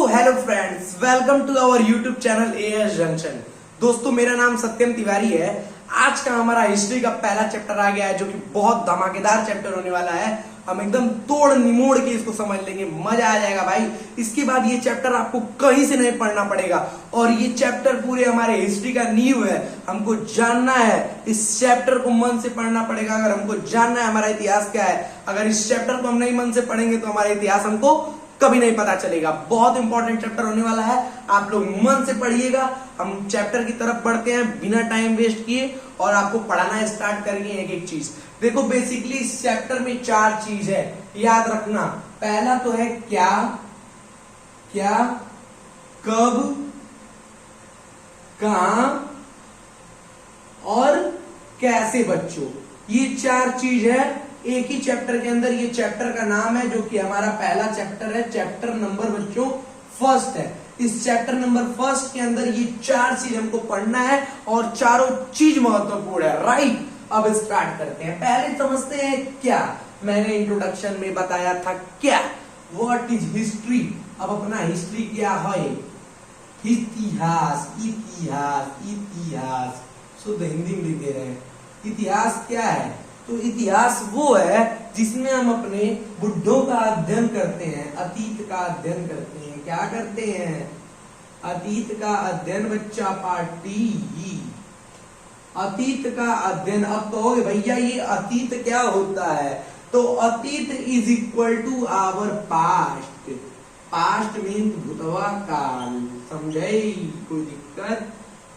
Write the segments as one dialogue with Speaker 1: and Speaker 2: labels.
Speaker 1: Hello friends, welcome to our YouTube channel AS junction. दोस्तों, मेरा नाम सत्यम तिवारी है। आज का हमारा हिस्ट्री का पहला चैप्टर आ गया है, जो कि बहुत धमाकेदार चैप्टर होने वाला है। हम एकदम तोड़ निमोड़ के इसको समझ लेंगे, मजा आ जाएगा भाई। इसके बाद ये चैप्टर आपको कहीं से नहीं पढ़ना पड़ेगा, और ये चैप्टर पूरे हमारे हिस्ट्री का नींव है। हमको जानना है, इस चैप्टर को मन से पढ़ना पड़ेगा। अगर हमको जानना है हमारा इतिहास क्या है, अगर इस चैप्टर को हम नहीं मन से पढ़ेंगे तो हमारा इतिहास हमको कभी नहीं पता चलेगा। बहुत इंपॉर्टेंट चैप्टर होने वाला है, आप लोग मन से पढ़िएगा। हम चैप्टर की तरफ बढ़ते हैं बिना टाइम वेस्ट किए, और आपको पढ़ाना स्टार्ट करेंगे एक एक चीज। देखो, बेसिकली इस चैप्टर में 4 चीज है, याद रखना। पहला तो है क्या, कब, कहां और कैसे। बच्चों, ये 4 चीज है एक ही चैप्टर के अंदर। ये चैप्टर का नाम है, जो कि हमारा पहला चैप्टर है। चैप्टर नंबर बच्चों फर्स्ट है। इस चैप्टर नंबर फर्स्ट के अंदर ये 4 चीज हमको पढ़ना है, और चारों चीज महत्वपूर्ण है। राइट, अब स्टार्ट करते हैं। पहले समझते हैं क्या। मैंने इंट्रोडक्शन में बताया था क्या, व्हाट इज हिस्ट्री। अब अपना हिस्ट्री क्या है? इतिहास। इतिहास इतिहास शुद्ध हिंदी में लिख दे रहे हैं। इतिहास क्या है? तो इतिहास वो है जिसमें हम अपने बुढ़ों का अध्ययन करते हैं, अतीत का अध्ययन करते हैं। क्या करते हैं? अतीत का अध्ययन। बच्चा पार्टी, अतीत का अध्ययन। अब कहोगे भैया ये अतीत क्या होता है? तो अतीत is equal to our past. Past mean भूतवा काल। समझे? कोई दिक्कत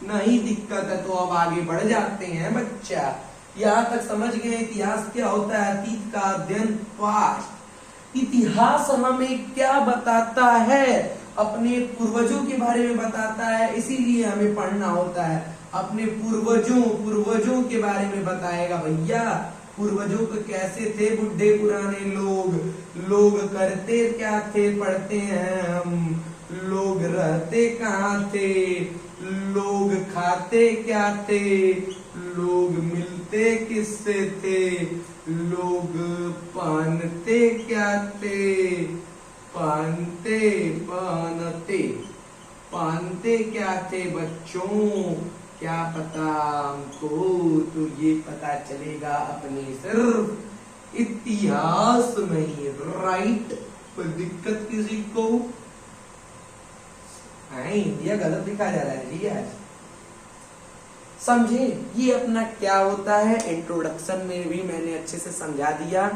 Speaker 1: नहीं? दिक्कत है तो अब आगे बढ़ जाते हैं बच्चा। यहां तक समझ गए इतिहास क्या होता है? अतीत का अध्ययन, पास्ट। इतिहास हमें क्या बताता है? अपने पूर्वजों के बारे में बताता है, इसीलिए हमें पढ़ना होता है। अपने पूर्वजों के बारे में बताएगा भैया। पूर्वजों को कैसे थे बुढ़े पुराने लोग करते क्या थे? पढ़ते हैं हम। लोग रहते कहाँ थे? लोग खाते क्या थे? लोग मिलते किससे थे? लोग पहनते क्या थे? पहनते क्या थे बच्चों? क्या पता हमको? तो ये पता चलेगा अपने सिर्फ इतिहास में ही। राइट, कोई दिक्कत किसी को? इंडिया गलत लिखा जा रहा है जी आज। समझे ये अपना क्या होता है? इंट्रोडक्शन में भी मैंने अच्छे से समझा दिया।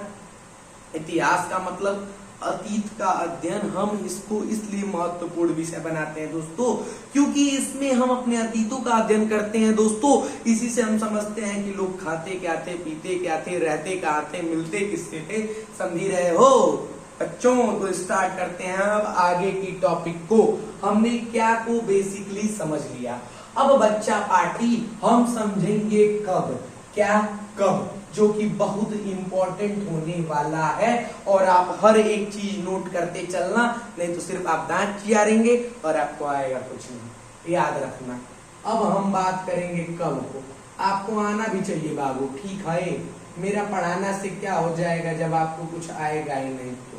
Speaker 1: इतिहास का मतलब अतीत का अध्ययन। हम इसको इसलिए महत्वपूर्ण विषय बनाते हैं दोस्तों, क्योंकि इसमें हम अपने अतीतों का अध्ययन करते हैं दोस्तों। इसी से हम समझते हैं कि लोग खाते क्या थे, पीते क्या थे, रहते कहाँ थे, मिलते किससे थे। समझी रहे हो बच्चों? तो स्टार्ट करते हैं अब आगे की टॉपिक को। हमने क्या को बेसिकली समझ लिया। अब बच्चा पार्टी हम समझेंगे कब। क्या? कब, जो कि बहुत इंपॉर्टेंट होने वाला है। और आप हर एक चीज नोट करते चलना, नहीं तो सिर्फ आप दांत चियारेंगे और आपको आएगा कुछ नहीं। याद रखना। अब हम बात करेंगे कब को। आपको आना भी चाहिए बाबू, ठीक है? मेरा पढ़ाना से क्या हो जाएगा जब आपको कुछ आएगा ही नहीं? तो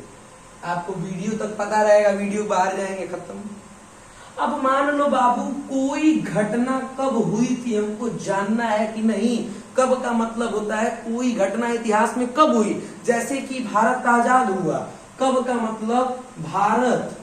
Speaker 1: आपको वीडियो तक पता रहेगा, वीडियो बाहर जाएंगे, खत्म। अब मान लो बाबू, कोई घटना कब हुई थी हमको जानना है कि नहीं। कब का मतलब होता है कोई घटना इतिहास में कब हुई। जैसे कि भारत आजाद हुआ। कब का मतलब भारत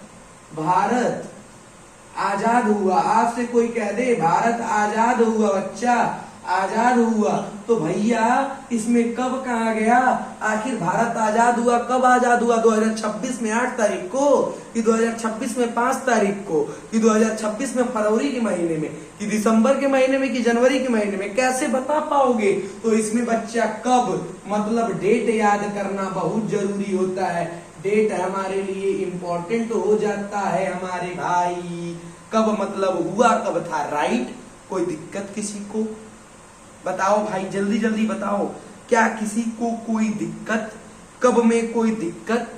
Speaker 1: आजाद हुआ। आपसे कोई कह दे भारत आजाद हुआ, बच्चा आजाद हुआ, तो भैया इसमें कब कहा गया? आखिर भारत आजाद हुआ कब? आजाद हुआ 2026 में 8 तारीख को, कि 2026 में 5 तारीख को, कि 2026 में फरवरी के महीने में, कि दिसंबर के महीने में, कि जनवरी के महीने में? कैसे बता पाओगे? तो इसमें बच्चा कब मतलब डेट याद करना बहुत जरूरी होता है। डेट हमारे लिए इंपॉर्टेंट हो जाता है हमारे भाई। कब मतलब हुआ कब था। राइट, कोई दिक्कत किसी को? बताओ भाई, जल्दी जल्दी बताओ। क्या किसी को कोई दिक्कत? कब में कोई दिक्कत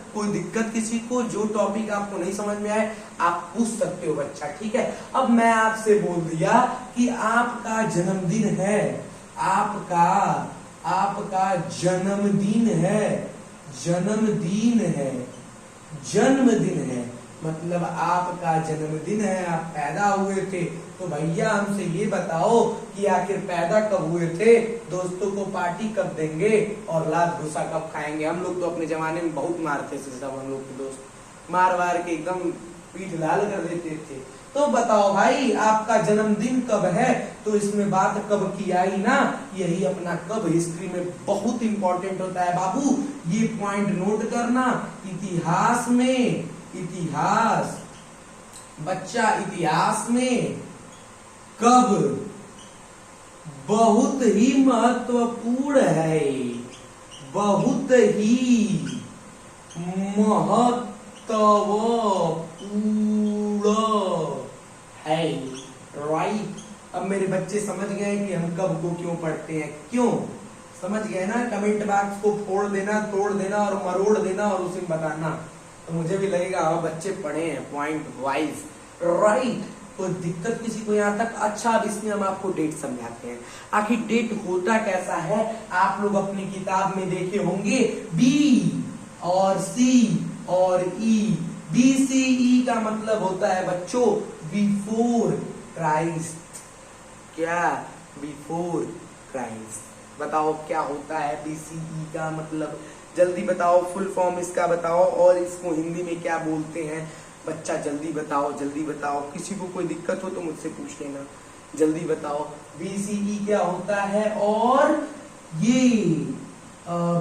Speaker 1: किसी को? जो टॉपिक आपको नहीं समझ में आए आप पूछ सकते हो बच्चा, ठीक है? अब मैं आपसे बोल दिया कि आपका जन्मदिन है, आपका जन्मदिन है, जन्मदिन है, मतलब आपका जन्मदिन है, आप पैदा हुए थे। तो भैया हमसे ये बताओ कि आखिर पैदा कब हुए थे, दोस्तों को पार्टी कब देंगे और लात घुसा कब खाएंगे। हम लोग तो अपने जमाने में बहुत मारते थे सब, हम लोग के दोस्त मार मार के एकदम पीठ लाल कर देते थे। तो बताओ भाई आपका जन्मदिन कब है, तो इसमें बात कब की आई ना, यही अपना कब हिस्ट्री में बहुत इंपॉर्टेंट होता है बाबू, ये पॉइंट नोट करना। इतिहास में, इतिहास बच्चा इतिहास में कब बहुत ही महत्वपूर्ण है, बहुत ही महत्वपूर्ण है, राइट। अब मेरे बच्चे समझ गए कि हम कब को क्यों पढ़ते हैं, क्यों समझ गए ना। कमेंट बॉक्स को फोड़ देना, तोड़ देना और मरोड़ देना और उसे बताना, तो मुझे भी लगेगा हाँ बच्चे पढ़े हैं पॉइंट वाइज, राइट। कोई दिक्कत किसी को यहाँ तक? अच्छा, अब इसमें हम आपको डेट समझाते हैं। आखिर डेट होता कैसा है, आप लोग अपनी किताब में देखे होंगे बी और सी और ई। BCE का मतलब होता है बच्चों बिफोर क्राइस्ट। क्या? Before Christ. बताओ क्या होता है BCE का मतलब, जल्दी बताओ, फुल फॉर्म इसका बताओ और इसको हिंदी में क्या बोलते हैं बच्चा, जल्दी बताओ, जल्दी बताओ। किसी को कोई दिक्कत हो तो मुझसे पूछ लेना, जल्दी बताओ BCE क्या होता है। और ये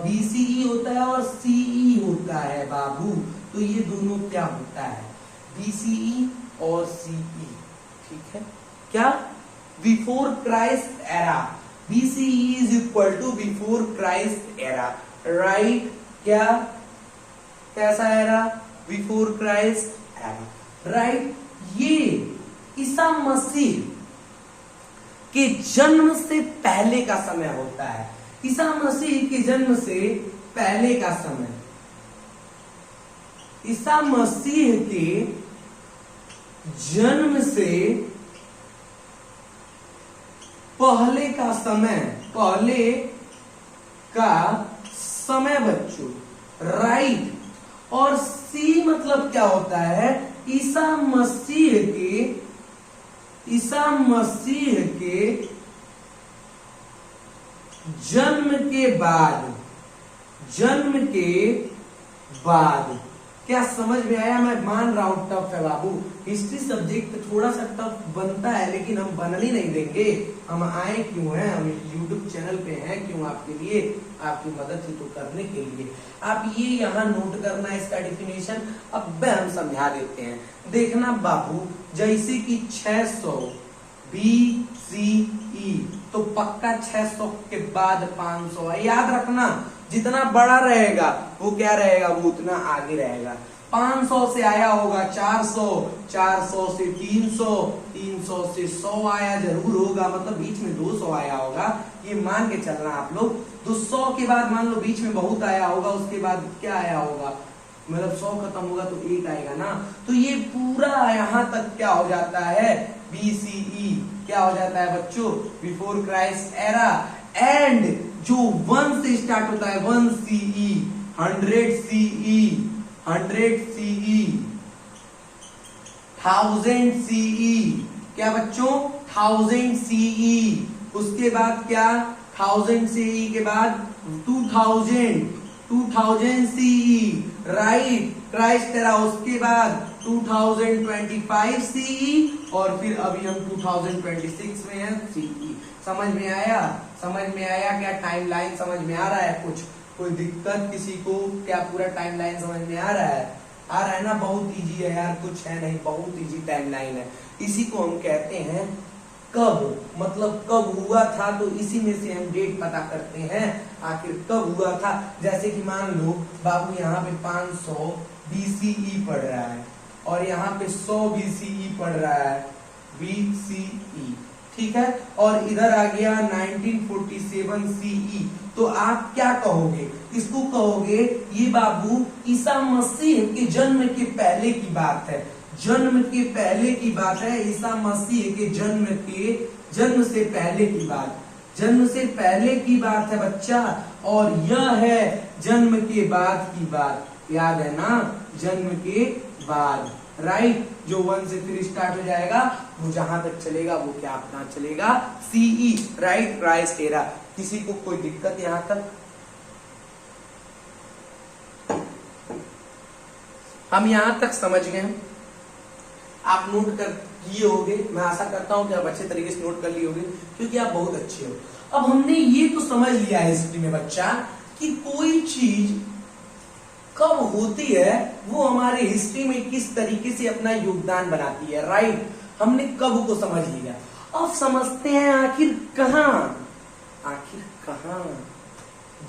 Speaker 1: BCE होता है और CE होता है बाबू, तो ये दोनों क्या होता है, BCE और CE, ठीक है। क्या? Before Christ era, BCE is equal to before Christ era, right. क्या? कैसा era? Before Christ era, right. ये ईसा मसीह के जन्म से पहले का समय होता है, ईसा मसीह के जन्म से पहले का समय, ईसा मसीह के जन्म से पहले का समय, पहले का समय बच्चों, राइट। और सी मतलब क्या होता है, ईसा मसीह के, ईसा मसीह के जन्म के बाद, जन्म के बाद। क्या समझ में आया? मैं मान रहा हूं टफ है बाबू, हिस्ट्री सब्जेक्ट थोड़ा सा टफ बनता है, लेकिन हम बनने नहीं देंगे। हम आए क्यों हैं, हम YouTube चैनल पे हैं क्यों, आपके लिए, आपकी मदद ही तो करने के लिए। आप ये यहाँ नोट करना इसका डिफिनेशन, अब हम समझा देते हैं। देखना बाबू, जैसे कि 600 BCE, तो पक्का 600 के बाद 500 है, याद रखना। जितना बड़ा रहेगा वो क्या रहेगा, वो उतना आगे रहेगा। 500 से आया होगा 400, 400 से 300, 300 से 100 आया जरूर होगा, मतलब बीच में 200 आया होगा, ये मान के चलना आप लोग। तो 100 के बाद मान लो बीच में बहुत आया होगा, उसके बाद क्या आया होगा, मतलब 100 खत्म होगा तो 1 आएगा ना। तो ये पूरा यहाँ तक क्या हो जाता है, BCE क्या हो जाता है बच्चों, बिफोर क्राइस्ट एरा। एंड जो 1 से स्टार्ट होता है, 1 CE, 100 CE, 100 CE, 1000 CE, क्या बच्चों, 1000 CE। उसके बाद क्या, 1000 CE के बाद 2000 CE, राइट, क्राइस्ट एरा। उसके बाद 2025 CE और फिर अभी हम 2026 में हैं, CE। समझ में आया? समझ में आया क्या? टाइमलाइन समझ में आ रहा है? कुछ कोई दिक्कत किसी को? क्या पूरा टाइमलाइन समझ में आ रहा है? आ रहा है ना? बहुत इजी है यार, कुछ है नहीं, बहुत इजी टाइमलाइन है। इसी को हम कहते हैं कब, मतलब कब हुआ था, तो इसी में से हम डेट पता करते हैं आखिर कब हुआ था। जैसे कि मान लो बाबू यहाँ पे 500 BCE पढ़ रहा है और यहाँ पे 100 BCE पढ़ रहा है, BCE, ठीक है। और इधर आ गया 1947 CE, तो आप क्या कहोगे, इसको कहोगे ये बाबू ईसा मसीह के जन्म के पहले की बात है, जन्म के पहले की बात है, ईसा मसीह के जन्म से पहले की बात, जन्म से पहले की बात है बच्चा। और यह है जन्म के बाद की बात, याद है ना, जन्म के बाद, राइट। जो 1 से फिर स्टार्ट हो जाएगा वो जहां तक चलेगा वो क्या अपना चलेगा सीई, राइट, ट्राइस्टेरा। किसी को कोई दिक्कत यहां तक? हम यहां तक समझ गए, आप नोट कर किए होंगे, मैं आशा करता हूं कि आप अच्छे तरीके से नोट कर लिए होंगे क्योंकि आप बहुत अच्छे हो। अब हमने ये तो समझ लिया है हिस्ट्री में बच्चा कि कोई चीज कब होती है, वो हमारे हिस्ट्री में किस तरीके से अपना योगदान बनाती है, राइट। हमने कब को समझ लिया, अब समझते हैं आखिर कहां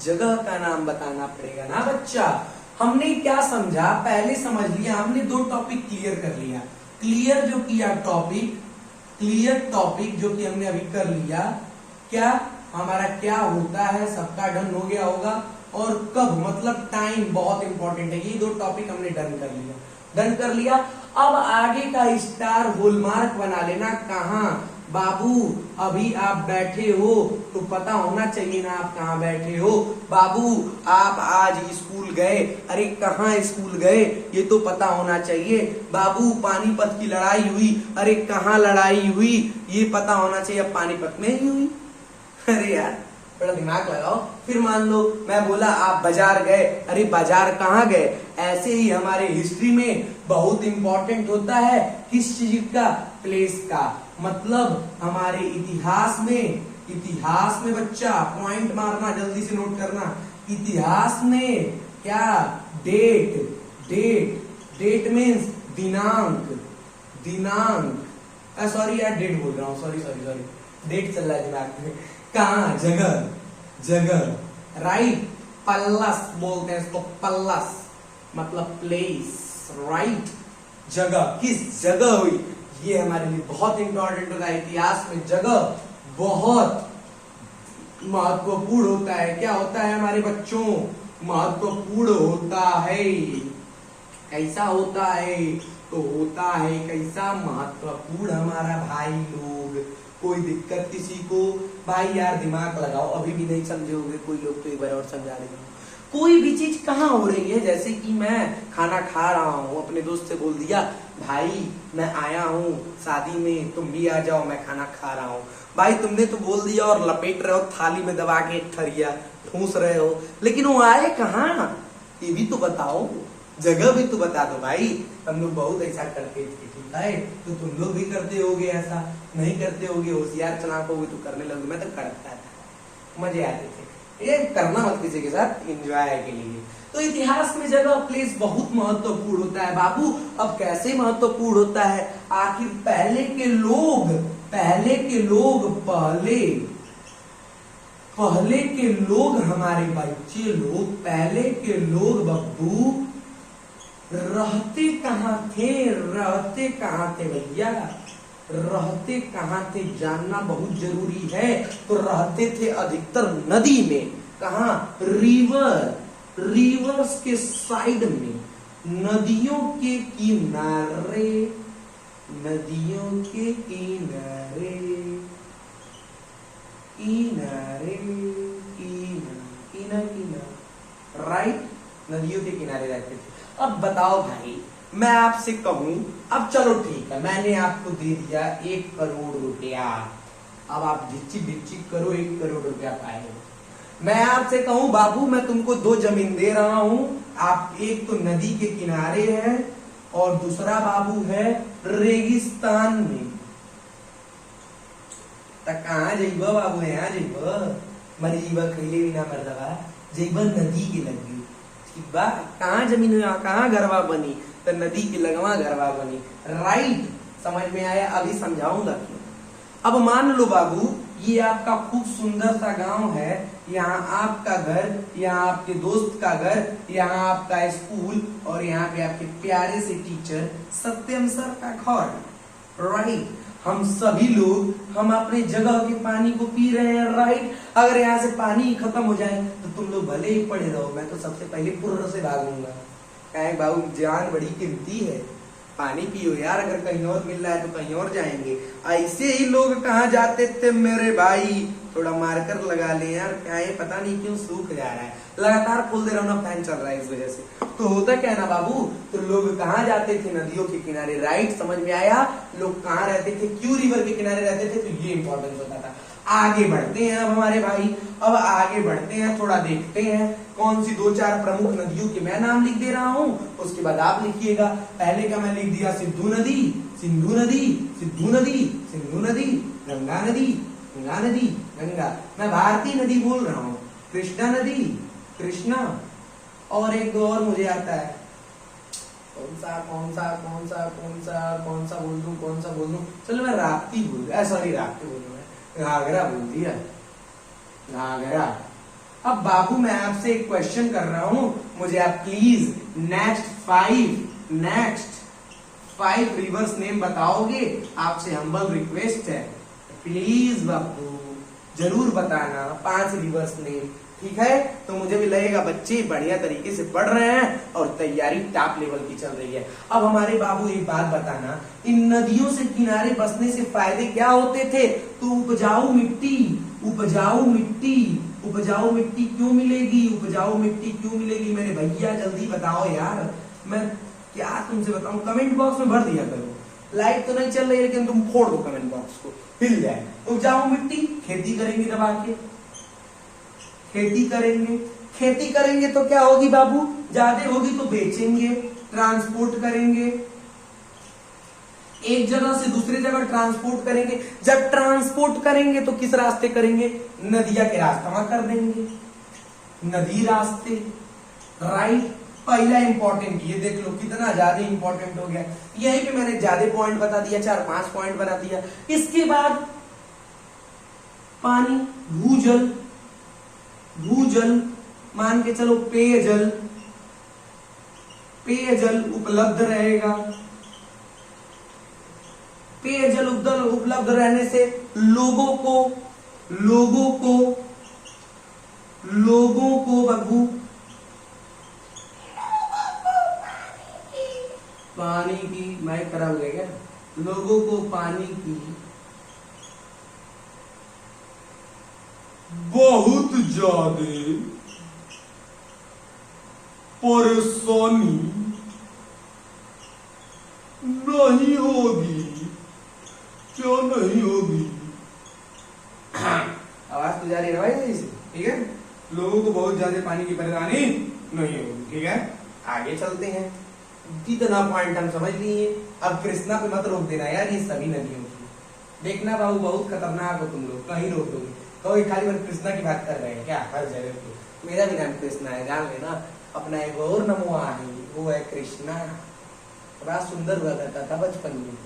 Speaker 1: जगह का नाम बताना पड़ेगा ना बच्चा। हमने क्या समझा, पहले समझ लिया, हमने 2 टॉपिक क्लियर कर लिया। क्लियर जो किया टॉपिक, क्लियर टॉपिक जो कि हमने अभी कर लिया, क्या हमारा क्या होता है सबका डन हो गया होगा, और कब मतलब टाइम बहुत इंपॉर्टेंट है। ये 2 टॉपिक हमने डन कर लिया। अब आगे का स्टार हॉलमार्क बना लेना। कहाँ बाबू अभी आप बैठे हो तो पता होना चाहिए ना आप कहाँ बैठे हो। बाबू आप आज स्कूल गए, अरे कहाँ स्कूल गए ये तो पता होना चाहिए। बाबू पानीपत की लड़ाई हुई, अरे कहाँ लड़ाई हुई ये पता होना चाहिए। अब पानीपत में ही हुई, अरे यार थोड़ा दिमाग लगाओ। फिर मान लो मैं बोला आप बाजार गए, अरे बाजार कहाँ गए। ऐसे ही हमारे हिस्ट्री में बहुत इंपॉर्टेंट होता है किस चीज का, प्लेस का। मतलब हमारे इतिहास में बच्चा पॉइंट मारना, जल्दी से नोट करना। इतिहास में क्या, डेट मीन्स दिनांक। सॉरी यार डेट बोल रहा हूँ, सॉरी डेट चल रहा है दिमाग में। कहाँ, जगह, राइट। पल्लस बोलते हैं इसको, पल्लस मतलब प्लेस, राइट। जगह, किस जगह हुई, ये हमारे लिए बहुत इंपॉर्टेंट होता है। इतिहास में जगह बहुत महत्वपूर्ण होता है। क्या होता है हमारे बच्चों, महत्वपूर्ण होता है। कैसा होता है, तो होता है कैसा, महत्वपूर्ण हमारा भाई लोग। कोई दिक्कत किसी को, भाई यार दिमाग लगाओ, अभी भी नहीं समझे होंगे कोई लोग तो एक बार और समझा देगा। कोई भी चीज कहाँ हो रही है, जैसे कि मैं खाना खा रहा हूँ, अपने दोस्त से बोल दिया भाई मैं आया हूँ शादी में, तुम भी आ जाओ, मैं खाना खा रहा हूँ। भाई तुमने तो बोल दिया और लपेट रहे हो थाली में दबा के, ठरिया ठूस रहे हो, लेकिन वो आए कहाँ ये भी तो बताओ, जगह भी तो बता दो भाई। हम लोग बहुत ऐसा करते थे, ठीक है, तो तुम लोग भी करते होगे ऐसा, नहीं करते होगे, होशियार चलाक होगे तो करने लगे। मैं तो करता था, मजे आते थे। ये करना मत किसी के साथ, एंजॉय के लिए। तो इतिहास में जगह, प्लेस बहुत महत्वपूर्ण होता है बाबू। अब कैसे महत्वपूर्ण होता है, आखिर पहले के लोग हमारे बच्चे लोग, पहले के लोग बब्बू रहते कहाँ थे भैया, रहते कहाँ थे जानना बहुत जरूरी है। तो रहते थे अधिकतर नदी में, कहाँ, रिवर्स के साइड में, नदियों के किनारे, राइट, नदियों के किनारे रहते थे। अब बताओ भाई, मैं आपसे कहूं, अब चलो ठीक है मैंने आपको दे दिया 1 करोड़ रुपया, अब आप ढिच्चिक करो, 1 करोड़ रुपया पाए। मैं आपसे कहूं बाबू मैं तुमको 2 जमीन दे रहा हूं, आप एक तो नदी के किनारे है और दूसरा बाबू है रेगिस्तान में। कहाँ जइबा बाबू, यहाँ जइबा, मरी जीबा खैले भी ना मरदबा, जइबा नदी के लगी, ठीक बा। कहाँ जमीन, कहाँ घरवा बनी, तो नदी के लगवा घरवा बनी, राइट। समझ में आया, अभी समझाऊंगा क्यों। अब मान लो बाबू ये आपका खूब सुंदर सा गांव है, यहाँ आपका घर, यहाँ आपके दोस्त का घर, यहाँ आपका स्कूल, और यहाँ पे आपके प्यारे से टीचर सत्यम सर का घर, राइट। हम सभी लोग हम अपने जगह के पानी को पी रहे हैं, राइट। अगर यहाँ से पानी खत्म हो जाए तो तुम लोग भले ही पड़े रहो, मैं तो सबसे पहले पुर्र से भागूंगा। कहे बाबू जान बड़ी कीमती है, पानी पियो यार, अगर कहीं और मिल रहा है तो कहीं और जाएंगे। ऐसे ही लोग कहाँ जाते थे मेरे भाई, थोड़ा मार्कर लगा ले यार, क्या है पता नहीं क्यों सूख जा रहा है, लगातार खोल दे रहा हूँ ना, फैन चल रहा है इस वजह से। तो होता क्या है ना बाबू, तो लोग कहाँ जाते थे, नदियों के किनारे, राइट, समझ में आया। लोग कहाँ रहते थे, क्यों रिवर के किनारे रहते थे, तो ये इंपॉर्टेंस होता था। आगे बढ़ते हैं अब हमारे भाई, अब आगे बढ़ते हैं, थोड़ा देखते हैं कौन सी 2-4 प्रमुख नदियों के मैं नाम लिख दे रहा हूं, उसके बाद आप लिखिएगा। पहले का मैं लिख दिया सिंधु नदी, सिंधु नदी, सिंधु नदी, सिंधु नदी, गंगा नदी, गंगा नदी, गंगा। मैं भारतीय नदी बोल रहा हूँ, कृष्णा नदी, कृष्णा, और एक दो और मुझे आता है, कौन सा कौन सा कौन सा कौन सा कौन सा बोल दूं, कौन सा बोल दूं, चलो मैं राप्ती बोल, सॉरी राप्ती बोल रहा, घाघरा बोल दिया, घाघरा। अब बाबू मैं आपसे एक क्वेश्चन कर रहा हूं, मुझे आप please next five rivers name बताओगे, आपसे हम्बल रिक्वेस्ट है, प्लीज बाबू जरूर बताना 5 रिवर्स नेम, ठीक है। तो मुझे भी लगेगा बच्चे बढ़िया तरीके से पढ़ रहे हैं और तैयारी टॉप लेवल की चल रही है। अब हमारे बाबू एक बात बताना, इन नदियों से किनारे बसने से फायदे क्या होते थे, तो उपजाऊ मिट्टी, उपजाऊ मिट्टी, उपजाऊ मिट्टी क्यों मिलेगी, उपजाऊ मिट्टी क्यों मिलेगी मेरे भैया, जल्दी बताओ यार, मैं क्या तुमसे बताऊं, कमेंट बॉक्स में भर दिया करो। लाइट तो नहीं चल रही लेकिन तुम फोड़ दो कमेंट बॉक्स को, हिल जाए। उपजाऊ मिट्टी, खेती करेंगे दबा के, खेती करेंगे, खेती करेंगे तो क्या होगी बाबू, ज्यादा होगी तो बेचेंगे, ट्रांसपोर्ट करेंगे, एक जगह से दूसरी जगह ट्रांसपोर्ट करेंगे। जब ट्रांसपोर्ट करेंगे तो किस रास्ते करेंगे, नदिया के रास्ता कर देंगे, नदी रास्ते, राइट। पहला इंपॉर्टेंट, ये देख लो कितना ज्यादा इंपॉर्टेंट हो गया, यही पे मैंने ज्यादा पॉइंट बता दिया, 4-5 पॉइंट बता दिया। इसके बाद पानी, भूजल, भूजल मान के चलो, पेयजल, पेयजल उपलब्ध रहेगा, पेयजल उपलब्ध रहने से लोगों को बाबू पानी की, माइक खराब हो गया क्या, लोगों को पानी की बहुत ज्यादा परेशानी नहीं होगी, क्यों नहीं होगी, आवाज तो जा रही है भाई, ठीक है। लोगों को बहुत ज्यादा पानी की परेशानी नहीं होगी, ठीक है। आगे चलते हैं, कितना पॉइंट हम समझ लिए। अब कृष्णा पे मत रोक देना यार, ये सभी नदियों की देखना बाबू, बहुत खतरनाक हो तुम लोग, कहीं रोक दोगे तो खाली बार कृष्णा की बात कर रहे हैं क्या, हर जगह पे। मेरा भी नाम कृष्णा है, जान लेना। अपना एक और नमो है, वो है कृष्णा। बड़ा सुंदर हुआ करता था बचपन में,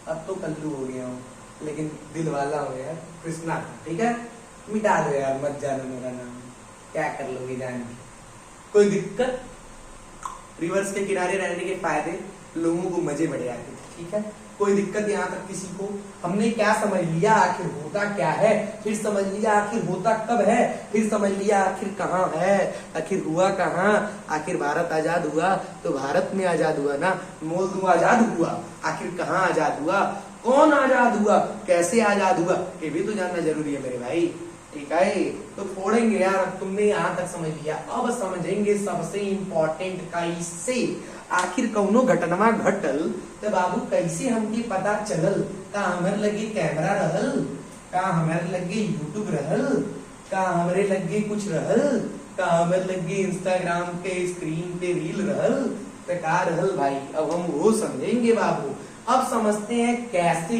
Speaker 1: अब तो कल्लू हो गया हूँ, लेकिन दिल वाला हो यार, कृष्णा, ठीक है। मिटा दो यार, मत जानो मेरा नाम, क्या कर लोगे जान के, कोई दिक्कत। रिवर्स के किनारे रहने के फायदे, लोगों को मजे बढ़े आते थे, ठीक है। कोई दिक्कत यहाँ तक किसी को, हमने क्या समझ लिया, आखिर होता क्या है, फिर समझ लिया आखिर होता कब है, फिर समझ लिया आखिर कहाँ है, आखिर हुआ कहाँ, आखिर भारत आजाद हुआ तो भारत में आजाद हुआ ना, मोल दूं आजाद हुआ, आखिर कहाँ आजाद हुआ, कौन आजाद हुआ, कैसे आजाद हुआ, ये भी तो जानना जरूरी है मेरे भाई, ठीक है। तो फोड़ेंगे यार, अब तुमने यहाँ तक समझ लिया, अब समझेंगे सबसे इम्पोर्टेंट कैसे, आखिर कौनो घटनवा घटल तो बाबू कैसे हमके पता चलल, का हमारे लगे कैमरा रहल, का हमारे लगे यूट्यूब रहल, का हमारे लगे कुछ रहल, का हमारे लगे इंस्टाग्राम के स्क्रीन पे रील रहल, तो का रहल भाई, अब हम वो समझेंगे बाबू। अब समझते हैं कैसे,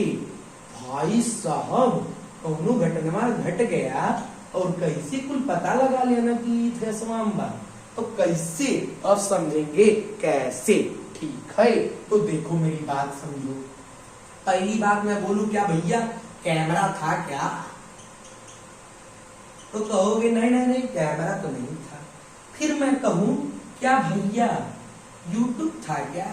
Speaker 1: भाई साहब कौनो घटनवा घट गया और कैसे कुल पता लगा लेना कि थेसवाम्बा, तो कैसे, अब समझेंगे कैसे, ठीक है। तो देखो मेरी बात समझो, पहली बात मैं बोलूं क्या भैया, कैमरा था क्या, तो कहोगे नहीं नहीं नहीं कैमरा तो नहीं था। फिर मैं कहूं क्या भैया यूट्यूब था क्या,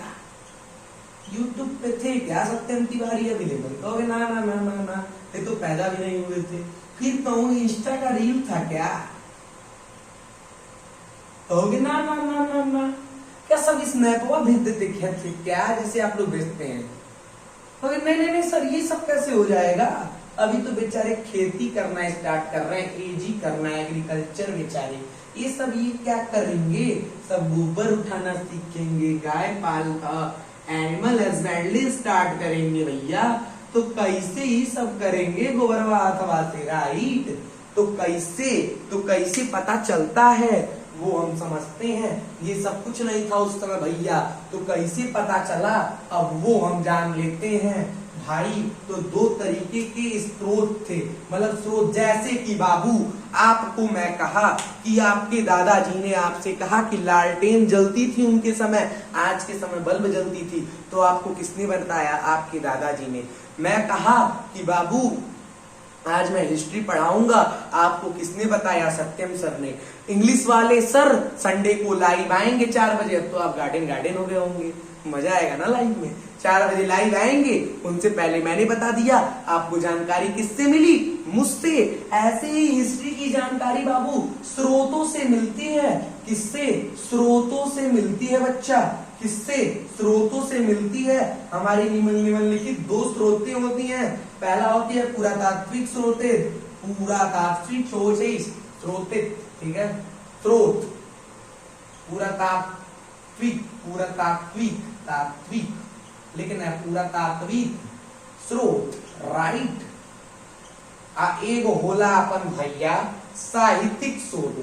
Speaker 1: यूट्यूब पे थे क्या सत्यम तिवारी अवेलेबल, कहोगे ना ना ना ना ना, ये तो पैदा भी नहीं हुए थे। फिर कहूँ इंस्टा का रील था क्या, कहोगे ना ना ना ना ना, क्या सब स्नैपवा भेज देते क्या थे क्या, जैसे आप लोग भेजते हैं, कहोगे नहीं नहीं नहीं सर ये सब कैसे हो जाएगा, अभी तो बेचारे खेती करना स्टार्ट कर रहे हैं, एजी करना है, एग्रीकल्चर बेचारे। ये सब ये क्या करेंगे, सब गोबर उठाना सीखेंगे, गाय पालना, एनिमल हस्बेंड्री स्टार्ट करेंगे भैया। तो कैसे ही सब करेंगे गोबरवा अथवा से, राइट। तो कैसे पता चलता है वो हम समझते हैं। ये सब कुछ नहीं था उस समय भैया, तो कैसे पता चला अब वो हम जान लेते हैं भाई। तो दो तरीके के स्रोत थे, मतलब स्रोत, जैसे कि बाबू आपको मैं कहा कि आपके दादाजी ने आपसे कहा कि लालटेन जलती थी उनके समय, आज के समय बल्ब जलती थी, तो आपको किसने बताया, आपके दादाजी ने। मैं कहा कि बाबू आज मैं हिस्ट्री पढ़ाऊंगा, आपको किसने बताया, सत्यम सर ने। इंग्लिश वाले सर संडे को लाइव आएंगे 4 बजे, अब तो आप गार्डन हो गए होंगे, मजा आएगा ना लाइव में। 4 बजे लाइव आएंगे, उनसे पहले मैंने बता दिया। आपको जानकारी किससे मिली, मुझसे। ऐसे ही हिस्ट्री की जानकारी बाबू स्रोतों से मिलती है। किससे, स्रोतों से मिलती है बच्चा। किससे, स्रोतों से मिलती है। हमारी निम्नलिखित 2 स्रोतें होती हैं। पहला होती है पुरातात्विक स्रोते, पुरातात्विक स्रोते, ठीक है, स्रोत, तात्विक, लेकिन है पुरातात्विक स्रोत, राइट। एगो होला अपन भैया साहित्यिक स्रोत,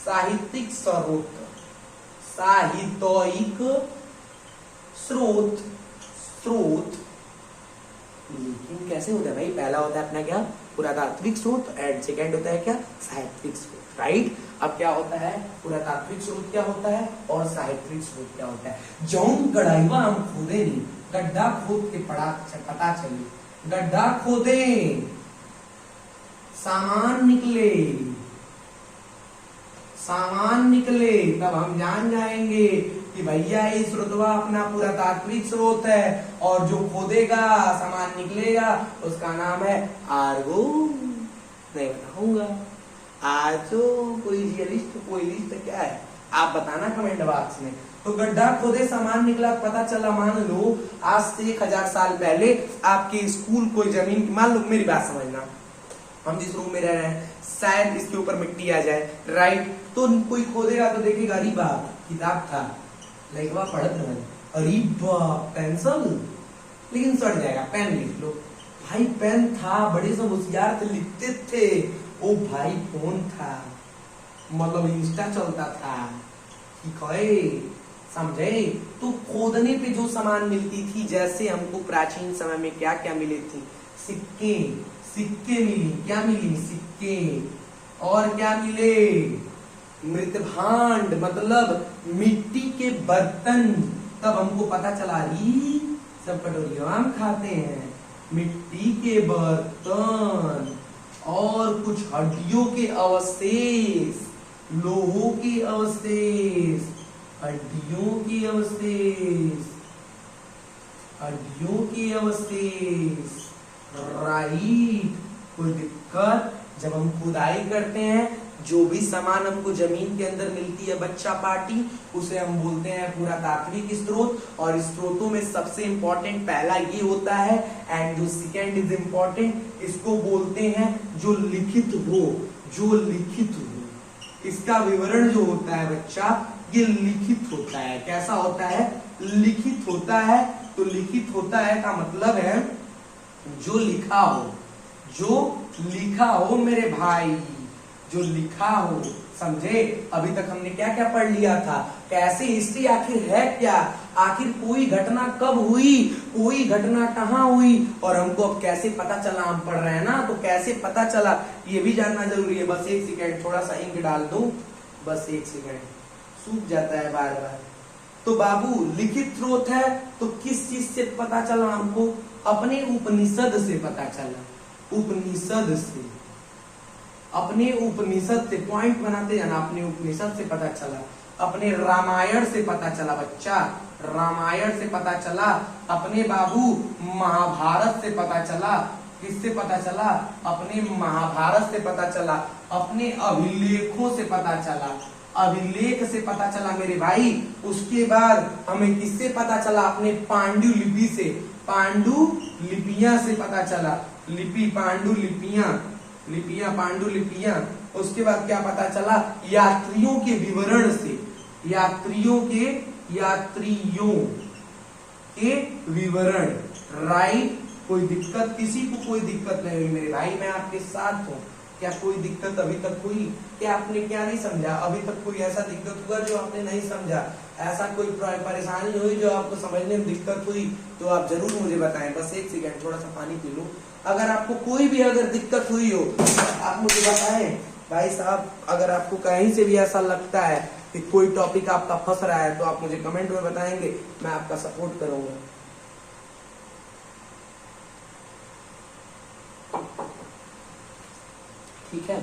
Speaker 1: साहित्यिक स्रोत, साहित्यिक स्रोत, लेकिन कैसे होता है भाई, पहला होता है अपना क्या, पुरातात्विक स्रोत, एंड सेकंड होता है क्या, साहित्यिक स्रोत, राइट। अब क्या होता है, पुरातात्विक स्रोत क्या होता है और साहित्यिक स्रोत क्या होता है। जौन गढ़ाईवा हम खोदे नहीं, गड्ढा खोद के पता चले, गड्ढा खोदे सामान निकले, तब हम जान जाएंगे कि भैया ये स्रोतवा अपना पुरातात्विक स्रोत है, और जो खोदेगा सामान निकलेगा उसका नाम है आर्गो। नहीं बताऊंगा आज तो कोई लिस्ट क्या है, आप बताना कमेंट बॉक्स में। तो गड्ढा खोदे सामान निकला, पता चला, मान लो आज से 1000 साल पहले आपके स्कूल कोई जमीन, मान लो, मेरी बात समझना, हम जिस रूम में रह रहे हैं शायद इसके ऊपर मिट्टी आ जाए, राइट। तो कोई खोदेगा तो देखेगा, अरे बाप किताब था, लड़का पढ़त रहे, अरे बाप पेंसिल, लेकिन सड़ जाएगा, पेन लिख लो। भाई पेन था, बड़े सब होशियार थे, लिखते थे। ओ भाई फोन था, मतलब इंस्टा चलता था, ठीक है, समझे। तो खोदने पे जो सामान मिलती थी, जैसे हमको प्राचीन समय में क्या क्या मिले थे, सिक्के मिली, क्या मिली, सिक्के, और क्या मिले, मृत भांड, मतलब मिट्टी के बर्तन। तब हमको पता चला, री सब कटोरिया हम खाते हैं, मिट्टी के बर्तन, और कुछ हड्डियों के अवशेष, लोहों के अवशेष, हड्डियों के अवशेष, राइट। कोई दिक्कत, जब हम खुदाई करते हैं, जो भी सामान हमको जमीन के अंदर मिलती है बच्चा पार्टी, उसे हम बोलते हैं पुरातात्विक स्रोत। और स्रोतों में सबसे इंपॉर्टेंट पहला ये होता है, एंड जो सेकंड इज इंपॉर्टेंट, इसको बोलते हैं जो लिखित हो। इसका विवरण जो होता है बच्चा, ये लिखित होता है। कैसा होता है, लिखित होता है। तो लिखित होता है का मतलब है जो लिखा हो मेरे भाई, जो लिखा हो, समझे। अभी तक हमने क्या क्या पढ़ लिया था, कैसे हिस्ट्री आखिर है क्या, आखिर कोई घटना कब हुई, कोई घटना कहाँ हुई, और हमको अब कैसे पता चला, हम पढ़ रहे हैं ना, तो कैसे पता चला ये भी जानना जरूरी है। बस 1 सेकेंड, थोड़ा सा इंक डाल दो, बस 1 सेकेंड, सूख जाता है बार बार। तो बाबू लिखित स्रोत है, तो किस चीज से पता चला हमको, अपने उपनिषद से पता चला, अपने उपनिषद से, पॉइंट बनाते जाना, अपने उपनिषद से पता चला, अपने रामायण से पता चला बच्चा, रामायण से पता चला, अपने बाबू महाभारत से पता चला। किससे पता चला, अपने महाभारत से पता चला, अपने अभिलेखों से पता चला, अभिलेख से पता चला मेरे भाई। उसके बाद हमें किससे पता चला, अपने पांडुलिपि से, पांडुलिपियां से पता चला, लिपि, पांडुलिपियां, लिपियां, पांडुलिपियां। उसके बाद क्या पता चला, यात्रियों के विवरण से, यात्रियों के विवरण, राइट। कोई दिक्कत, किसी को कोई दिक्कत नहीं हुई मेरे भाई, मैं आपके साथ हूँ। क्या कोई दिक्कत अभी तक हुई? क्या आपने क्या नहीं समझा? अभी तक कोई ऐसा दिक्कत हुआ जो आपने नहीं समझा? ऐसा कोई परेशानी हुई जो आपको समझने में दिक्कत हुई? तो आप जरूर मुझे बताएं। बस एक सेकंड, थोड़ा सा पानी पी लूं। अगर आपको कोई भी अगर दिक्कत हुई हो आप मुझे बताएं भाई साहब। अगर आपको कहीं से भी ऐसा लगता है कि कोई टॉपिक आपका फंस रहा है तो आप मुझे कमेंट में बताएंगे, मैं आपका सपोर्ट करूंगा। ठीक है।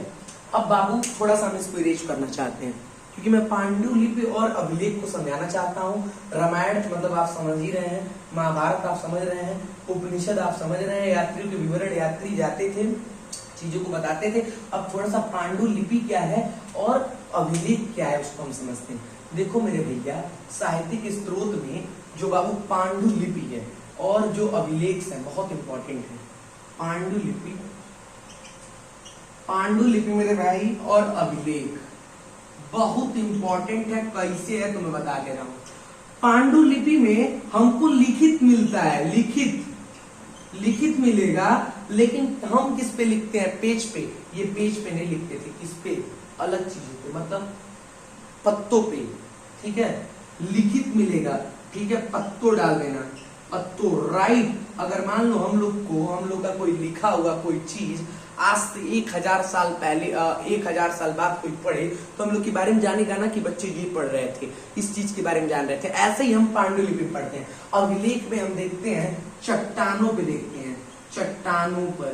Speaker 1: अब बाबू थोड़ा सा हम इसको इरेज करना चाहते हैं, क्योंकि मैं पांडुलिपि और अभिलेख को समझाना चाहता हूँ। रामायण मतलब आप समझ ही रहे हैं, महाभारत आप समझ रहे हैं, उपनिषद आप समझ रहे हैं, यात्रियों के विवरण, यात्री जाते थे चीजों को बताते थे। अब थोड़ा सा पांडुलिपि क्या है और अभिलेख क्या है उसको हम समझते हैं। देखो मेरे भैया, साहित्यिक स्रोत में जो बाबू पांडुलिपि है और जो अभिलेख है बहुत इंपॉर्टेंट है। पांडुलिपि, पांडुलिपि मेरे भाई और अभिलेख बहुत इंपॉर्टेंट है। कैसे है तो मैं बता दे रहा हूं। पांडुलिपि में हमको लिखित मिलता है, लिखित मिलेगा, लेकिन हम किस पे लिखते हैं? पेज पे। ये पेज पे नहीं लिखते थे, किस पे? अलग चीजों पे, मतलब पत्तों पे। ठीक है, लिखित मिलेगा। ठीक है, पत्तों डाल देना, पत्तों, राइट। अगर मान लो हम लोग का कोई लिखा हुआ कोई चीज आज से 1000 साल पहले 1000 साल बाद कोई पढ़े तो हम लोग के बारे में जानेगा ना कि बच्चे ये पढ़ रहे थे, इस चीज के बारे में जान रहे थे। ऐसे ही हम पांडुलिपि पढ़ते हैं। अभिलेख में हम देखते हैं चट्टानों पे, देखते हैं चट्टानों पर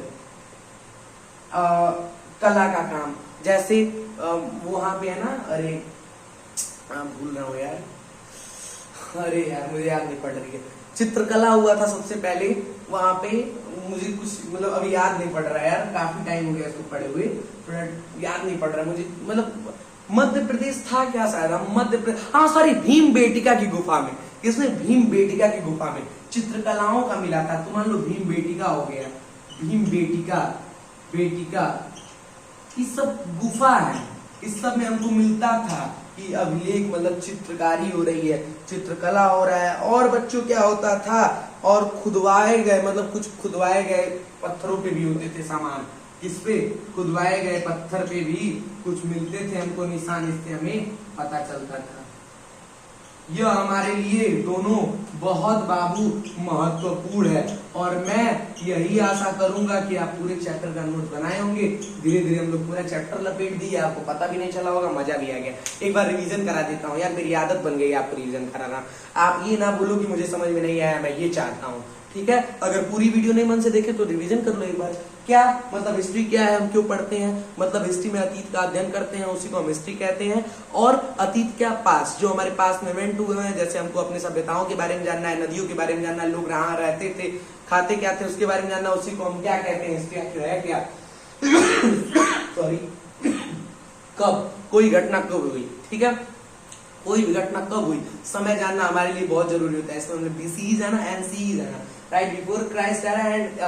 Speaker 1: कला का काम। जैसे वहां पे है ना, अरे भूल रहा हूँ यार, अरे यार मुझे याद नहीं पड़ रही है। चित्रकला हुआ था सबसे पहले वहां पे, मुझे कुछ मतलब अभी याद नहीं पड़ रहा है यार, काफी टाइम हो गया इसको पढ़े हुए, थोड़ा याद नहीं पड़ रहा मुझे। मतलब मध्य प्रदेश था क्या शायद, मध्य प्रदेश, हाँ सॉरी, भीम बेटिका की गुफा में। इसमें भीम बेटिका की गुफा में चित्रकलाओं का मिला था। तो मान लो भीम बेटिका हो गया, भीम बेटिका, ये सब गुफा है। इस सब में हमको मिलता था कि अभिलेख मतलब चित्रकारी हो रही है, चित्रकला हो रहा है। और बच्चों क्या होता था, और खुदवाए गए, मतलब कुछ खुदवाए गए पत्थरों पे भी होते थे सामान। इस पे खुदवाए गए पत्थर पे भी कुछ मिलते थे हमको निशान, इससे हमें पता चलता था। यह हमारे लिए दोनों बहुत बाबू महत्वपूर्ण है। और मैं यही आशा करूंगा कि आप पूरे चैप्टर का नोट बनाए होंगे। धीरे धीरे हम लोग पूरा चैप्टर लपेट दिए, आपको पता भी नहीं चला होगा, मजा भी आ गया। एक बार रिवीजन करा देता हूँ यार, मेरी आदत बन गई आपको रिवीजन कराना। आप ये ना बोलो कि मुझे समझ में नहीं आया, मैं ये चाहता हूँ। ठीक है, अगर पूरी वीडियो नहीं मन से देखे तो रिवीजन कर लो एक बार। क्या मतलब हिस्ट्री क्या है, हम क्यों पढ़ते हैं? मतलब हिस्ट्री में अतीत का अध्ययन करते हैं, उसी को हम हिस्ट्री कहते हैं। और अतीत क्या, पास, जो हमारे पास में इवेंट हुए हैं। जैसे हमको अपने सभ्यताओं के बारे में जानना है, नदियों के बारे में जानना है, लोग कहाँ रहते थे, खाते क्या थे, उसके बारे में जानना, उसी को हम क्या कहते हैं? हिस्ट्री आखिर है क्या? सॉरी, कब कोई घटना कब हुई, ठीक है, कोई भी घटना कब हुई, समय जानना हमारे लिए बहुत जरूरी होता है। इसमें हमने BCE जाना, NCE जाना, right, before Christ era and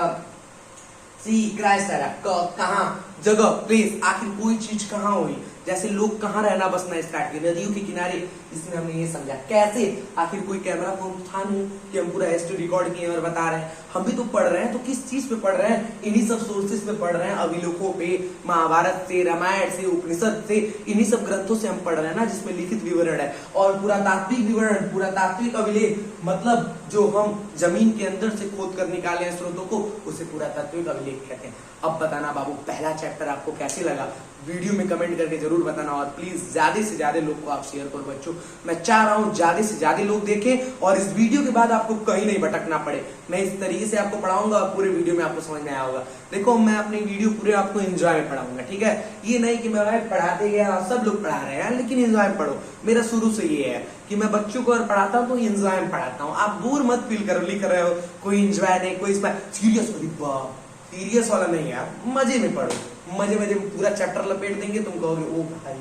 Speaker 1: Christ era, कहाँ, जगह, प्लेस, आखिर कोई चीज कहाँ हुई। जैसे लोग कहाँ रहना बसना स्टार्ट किए, नदियों के किनारे, इसमें हमने ये समझा। कैसे, आखिर कोई कैमरा फोन था नहीं कि हम पूरा हिस्ट्री रिकॉर्ड किए और बता रहे हैं। हम भी तो पढ़ रहे हैं, तो किस चीज पे पढ़ रहे हैं? इन्हीं सब सोर्सेस पे पढ़ रहे हैं, अभिलेखों पे, महाभारत से, रामायण से, उपनिषद से, इन्हीं सब ग्रंथों से हम पढ़ रहे हैं ना, जिसमें लिखित विवरण है। और पुरातात्विक विवरण, पुरातात्विक अभिलेख, मतलब जो हम जमीन के अंदर से खोद कर निकाले हैं स्रोतों को, उसे पुरातात्विक अभिलेख कहते हैं। अब बताना बाबू पहला चैप्टर आपको कैसे लगा, वीडियो में कमेंट करके जरूर बताना। और प्लीज ज्यादा से ज्यादा लोग को आप शेयर करो बच्चों, मैं चाह रहा हूँ ज्यादा से ज्यादा लोग देखें और इस वीडियो के बाद आपको कहीं नहीं भटकना पड़े। मैं इस तरीके से आपको पढ़ाऊंगा, पूरे वीडियो में आपको समझ में आया होगा। देखो मैं अपनी वीडियो पूरे आपको एंजॉय में पढ़ाऊंगा, ठीक है, ये नहीं कि मैं पढ़ाते गया, सब लोग पढ़ा रहे हैं, लेकिन एंजॉय में पढ़ो। मेरा शुरू से ये है कि मैं बच्चों को अगर पढ़ाता हूँ तो एंजॉय में पढ़ाता हूँ। आप बोर मत फील करो, लिख रहे हो, कोई एंजॉय नहीं, कोई इसमें सीरियस वाला नहीं है, आप मजे में पढ़ो, मजे मजे में पूरा चैप्टर लपेट देंगे, तुम कहोगे ओ भाई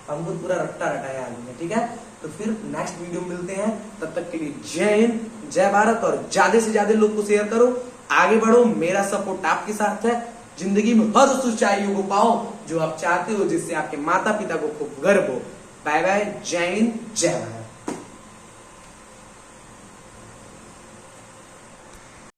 Speaker 1: हमको पूरा रट्टा रटाया आदमी है। ठीक है, तो फिर नेक्स्ट वीडियो में मिलते हैं, तब तक के लिए जय हिंद, जय भारत। और ज्यादा से ज्यादा लोग को शेयर करो आगे बढ़ो, मेरा सपोर्ट आपके साथ है। जिंदगी में हर उस ऊंचाइयों को पाओ जो आप चाहते हो, जिससे आपके माता पिता को खूब गर्व हो। बाय बाय, जय हिंद, जय भारत।